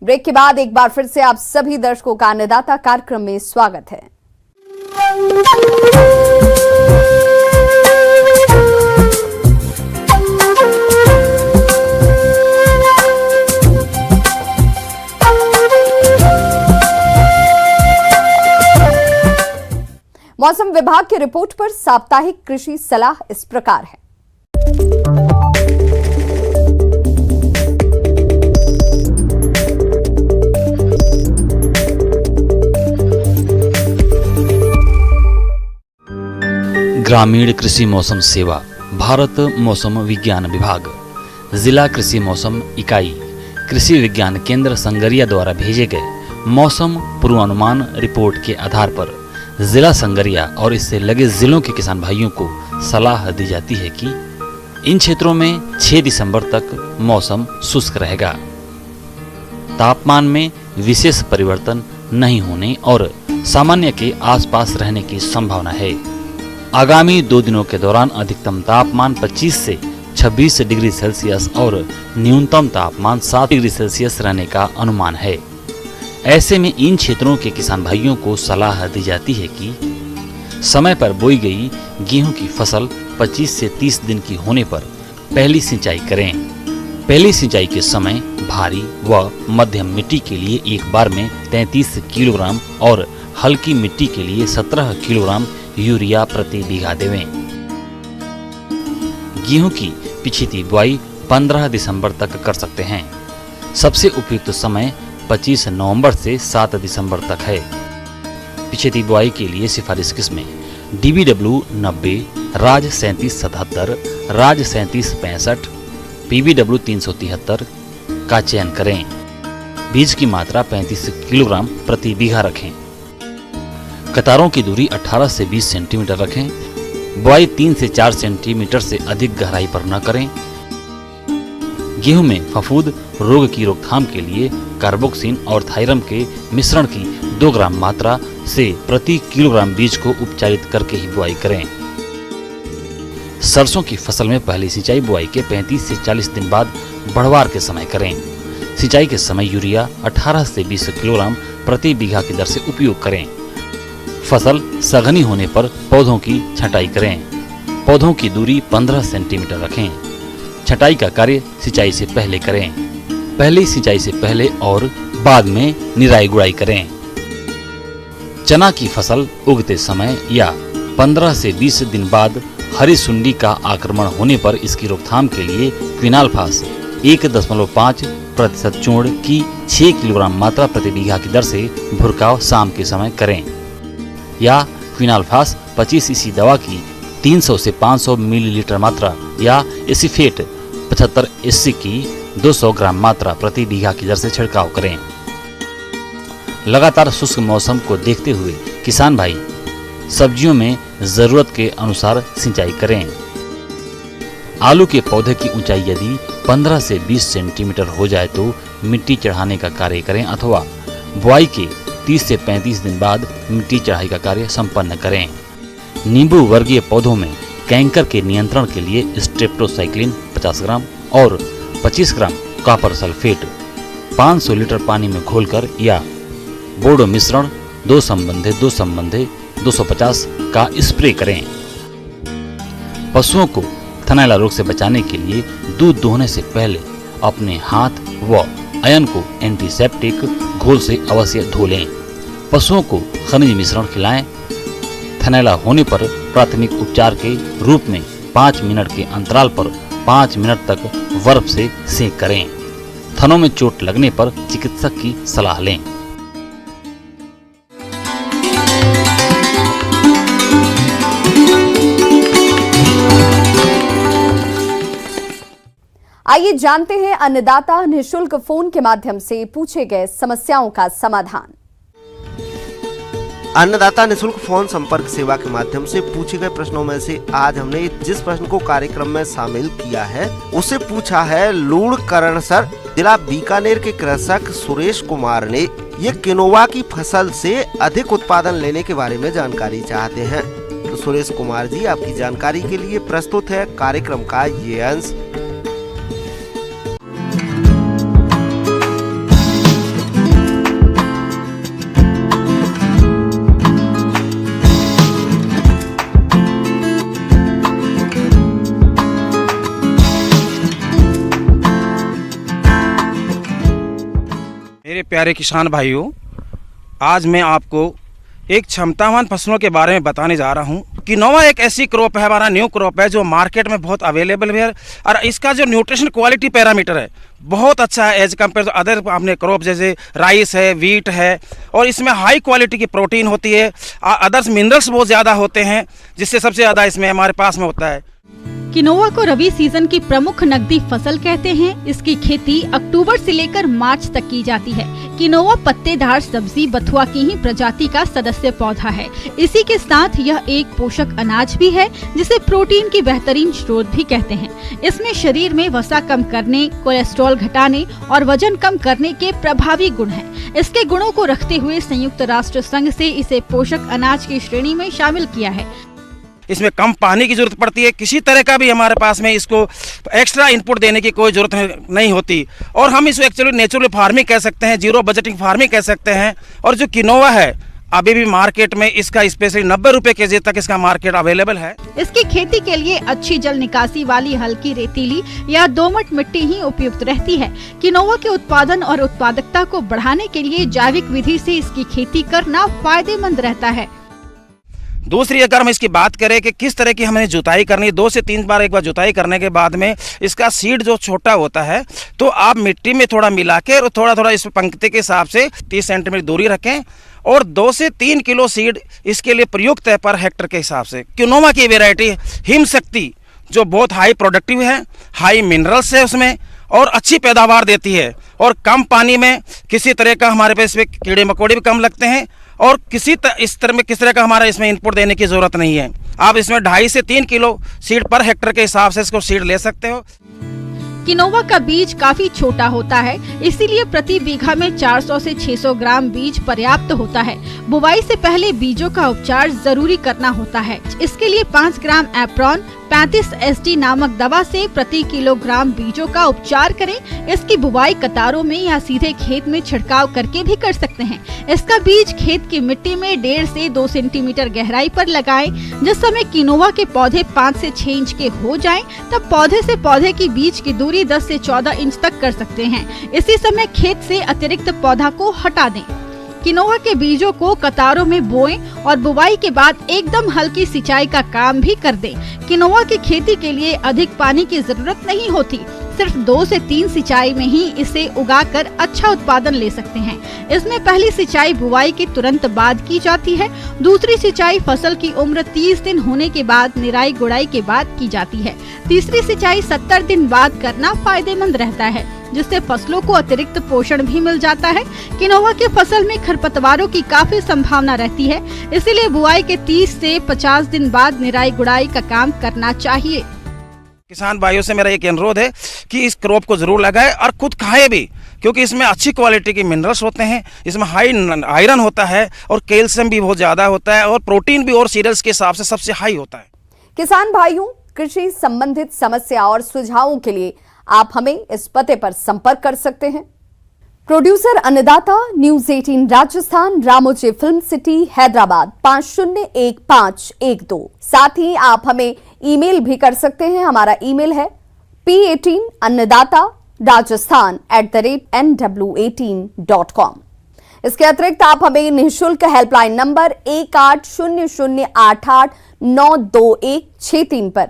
Break के बाद एक बार फिर से आप सभी दर्शकों का अन्नदाता कार्यक्रम में स्वागत है। मौसम विभाग की रिपोर्ट पर साप्ताहिक कृषि सलाह इस प्रकार है। ग्रामीण कृषि मौसम सेवा, भारत मौसम विज्ञान विभाग, जिला कृषि मौसम इकाई, कृषि विज्ञान केंद्र संगरिया द्वारा भेजे गए मौसम पूर्वानुमान रिपोर्ट के आधार पर जिला संगरिया और इससे लगे जिलों के किसान भाइयों को सलाह दी जाती है कि इन क्षेत्रों में 6 दिसंबर तक मौसम शुष्क रहेगा। तापमान में विशेष परिवर्तन नहीं होने और सामान्य के आसपास रहने की संभावना है। आगामी 2 दिनों के दौरान अधिकतम तापमान 25 से 26 डिग्री सेल्सियस और न्यूनतम तापमान 7 डिग्री सेल्सियस रहने का अनुमान है। ऐसे में इन क्षेत्रों के किसान भाइयों को सलाह दी जाती है कि समय पर बोई गई गेहूं की फसल 25 से 30 दिन की होने पर पहली सिंचाई करें। पहली सिंचाई के समय भारी व मध्यम मिट्टी के लिए एक बार में 33 किलोग्राम और हल्की मिट्टी के लिए 17 किलोग्राम यूरिया प्रति बीघा देवें। गेहूं की पिछली बुआई 15 दिसंबर तक कर सकते हैं। सबसे उपयुक्त समय 25 नवंबर से 7 दिसंबर तक है। पिछली बुआई के लिए सिफारिश किस्में DBW 90, राज 3777, राज 3765, PBW 373 का चयन करें। बीज की मात्रा 35 किलोग्राम प्रति बीघा रखें। कतारों की दूरी 18 से 20 सेंटीमीटर रखें। बुआई 3 से 4 सेंटीमीटर से अधिक गहराई पर न करें। गेहूं में फफूंद रोग की रोकथाम के लिए कार्बोक्सिन और थायरम के मिश्रण की 2 ग्राम मात्रा से प्रति किलोग्राम बीज को उपचारित करके ही बुआई करें। सरसों की फसल में पहली सिंचाई बुआई के 35 से 40 दिन बाद बढ़वार के समय करें। सिंचाई के समय यूरिया 18 से 20 किलोग्राम प्रति बीघा की दर से उपयोग करें। फसल सघनी होने पर पौधों की छंटाई करें। पौधों की दूरी 15 सेंटीमीटर रखें। छंटाई का कार्य सिंचाई से पहले करें। पहली सिंचाई से पहले और बाद में निराई गुड़ाई करें। चना की फसल उगते समय या 15 से 20 दिन बाद हरी सुंडी का आक्रमण होने पर इसकी रोकथाम के लिए क्विनाल्फास 1.5% चूर्ण की 6 किलोग्राम मात्रा प्रति बीघा की दर से भुरकाव शाम के समय करें, या क्विनाल्फास 25 इसी दवा की 300 से 500 मिलीलीटर मात्रा या एसिफेट 75 SC की 200 ग्राम मात्रा प्रति बीघा की दर से छिड़काव करें। लगातार शुष्क मौसम को देखते हुए किसान भाई सब्जियों में जरूरत के अनुसार सिंचाई करें। आलू के पौधे की ऊंचाई यदि 15 से 20 सेंटीमीटर हो जाए तो मिट्टी चढ़ाने का कार्य करें अथवा बुआई के 30 से 35 दिन बाद मिट्टी चढ़ाई का कार्य संपन्न करें। नींबू वर्गीय पौधों में कैंकर के नियंत्रण के लिए स्ट्रेप्टोसाइक्लिन 50 ग्राम और 25 ग्राम कॉपर सल्फेट 500 लीटर पानी में घोलकर या बोर्डो मिश्रण 2 संबंधे 250 का स्प्रे करें। पशुओं को थनैला रोग से बचाने के लिए दूध दोहने से पहले अपने हाथ व अयन को एंटीसेप्टिक घोल से अवश्य धो लें। पशुओं को खनिज मिश्रण खिलाएं। थनैला होने पर प्राथमिक उपचार के रूप में 5 मिनट के अंतराल पर 5 मिनट तक बर्फ से सेंक करें। थनों में चोट लगने पर चिकित्सक की सलाह लें। आइए जानते हैं अन्नदाता निःशुल्क फोन के माध्यम से पूछे गए समस्याओं का समाधान। अन्नदाता निःशुल्क फोन संपर्क सेवा के माध्यम से पूछे गए प्रश्नों में से आज हमने जिस प्रश्न को कार्यक्रम में शामिल किया है उसे पूछा है लूणकरण सर। जिला बीकानेर के कृषक सुरेश कुमार ने ये किनोवा की फसल से अधिक उत्पादन लेने के बारे में जानकारी चाहते हैं। तो सुरेश कुमार जी, आपकी जानकारी के लिए प्रस्तुत है कार्यक्रम का ये अंश। मेरे प्यारे किसान भाइयों, आज मैं आपको एक क्षमतावान फसलों के बारे में बताने जा रहा हूँ। किनोवा एक ऐसी क्रॉप है, हमारा न्यू क्रॉप है जो मार्केट में बहुत अवेलेबल है और इसका जो न्यूट्रिशन क्वालिटी पैरामीटर है बहुत अच्छा है एज कम्पेयर टू अदर आपने क्रॉप जैसे राइस है, वीट है, और इसमें हाई क्वालिटी की प्रोटीन होती है, अदर्स मिनरल्स बहुत ज़्यादा होते हैं, जिससे सबसे ज़्यादा इसमें हमारे पास में होता है। किनोवा को रबी सीजन की प्रमुख नकदी फसल कहते हैं। इसकी खेती अक्टूबर से लेकर मार्च तक की जाती है। किनोवा पत्तेदार सब्जी बथुआ की ही प्रजाति का सदस्य पौधा है। इसी के साथ यह एक पोषक अनाज भी है जिसे प्रोटीन की बेहतरीन स्रोत भी कहते हैं। इसमें शरीर में वसा कम करने, कोलेस्ट्रॉल घटाने और वजन कम करने के प्रभावी गुण हैं। इसके गुणों को रखते हुए संयुक्त राष्ट्र संघ से इसे पोषक अनाज की श्रेणी में शामिल किया है। इसमें कम पानी की जरूरत पड़ती है, किसी तरह का भी हमारे पास में इसको एक्स्ट्रा इनपुट देने की कोई जरूरत नहीं होती, और हम इसको एक्चुअली नेचुरल फार्मिंग कह सकते हैं, जीरो बजटिंग फार्मिंग कह सकते हैं। और जो किनोवा है अभी भी मार्केट में इसका स्पेशली 90 रुपए केजी तक इसका मार्केट अवेलेबल है। इसकी खेती के लिए अच्छी जल निकासी वाली हल्की रेतीली या दोमट मिट्टी ही उपयुक्त रहती है। किनोवा के उत्पादन और उत्पादकता को बढ़ाने के लिए जैविक विधि से इसकी खेती करना फायदेमंद रहता है। दूसरी अगर हम इसकी बात करें कि किस तरह की हमें जुताई करनी है, 2 से 3 बार एक बार जुताई करने के बाद में इसका सीड जो छोटा होता है तो आप मिट्टी में थोड़ा मिला के और थोड़ा थोड़ा इस पंक्ति के हिसाब से 30 सेंटीमीटर दूरी रखें, और 2 से 3 किलो सीड इसके लिए प्रयुक्त है पर हेक्टर के हिसाब से। किनोवा की वेराइटी हिम शक्ति जो बहुत हाई प्रोडक्टिव है, हाई मिनरल्स है उसमें, और अच्छी पैदावार देती है, और कम पानी में किसी तरह का हमारे पास इसमें कीड़े मकोड़े भी कम लगते हैं, और किस तरह का हमारा इसमें इनपुट देने की ज़रूरत नहीं है। आप इसमें 2.5 से 3 किलो सीड पर हेक्टर के हिसाब से इसको सीड ले सकते हो। किनोवा का बीज काफी छोटा होता है, इसीलिए प्रति बीघा में 400 से 600 ग्राम बीज पर्याप्त होता है। बुवाई से पहले बीजों का उपचार जरूरी करना होता है। इसके लिए 5 ग्राम एप्रॉन 35 SD नामक दवा से प्रति किलोग्राम बीजों का उपचार करें। इसकी बुवाई कतारों में या सीधे खेत में छिड़काव करके भी कर सकते हैं। इसका बीज खेत की मिट्टी में 1.5 से 2 सेंटीमीटर गहराई पर लगाएं। जिस समय किनोवा के पौधे 5 से 6 इंच के हो जाएं, तब पौधे से पौधे की बीच की दूरी 10 से 14 इंच तक कर सकते हैं। इसी समय खेत से अतिरिक्त पौधा को हटा दें। किनोवा के बीजों को कतारों में बोएं और बुवाई के बाद एकदम हल्की सिंचाई का काम भी कर दें। किनोवा की खेती के लिए अधिक पानी की जरूरत नहीं होती, सिर्फ 2 से 3 सिंचाई में ही इसे उगाकर अच्छा उत्पादन ले सकते हैं। इसमें पहली सिंचाई बुवाई के तुरंत बाद की जाती है। दूसरी सिंचाई फसल की उम्र 30 दिन होने के बाद निराई गुड़ाई के बाद की जाती है। तीसरी सिंचाई 70 दिन बाद करना फायदेमंद रहता है, जिससे फसलों को अतिरिक्त पोषण भी मिल जाता है। किनोवा की फसल में खरपतवारों की काफी संभावना रहती है, इसीलिए बुआई के 30 से 50 दिन बाद निराई गुड़ाई का काम करना चाहिए। किसान भाइयों से मेरा एक अनुरोध है कि इस क्रॉप को जरूर लगाएं और खुद खाएं भी, क्योंकि इसमें अच्छी क्वालिटी के मिनरल्स होते हैं, इसमें हाई आयरन होता है और कैल्शियम भी बहुत ज़्यादा होता है, और प्रोटीन भी और सीरियल्स के हिसाब से सबसे हाई होता है। किसान भाइयों, कृषि संबंधित समस्या और सुझावों के लिए आप हमें इस पते पर संपर्क कर सकते हैं। प्रोड्यूसर अन्नदाता, news 18 Rajasthan, Ramoji film city, Hyderabad 501512। साथ ही आप हमें ईमेल भी कर सकते हैं। हमारा ईमेल है p18annadatarajasthan@nw18.com। इसके अतिरिक्त आप हमें निःशुल्क हेल्पलाइन नंबर 1800889216 पर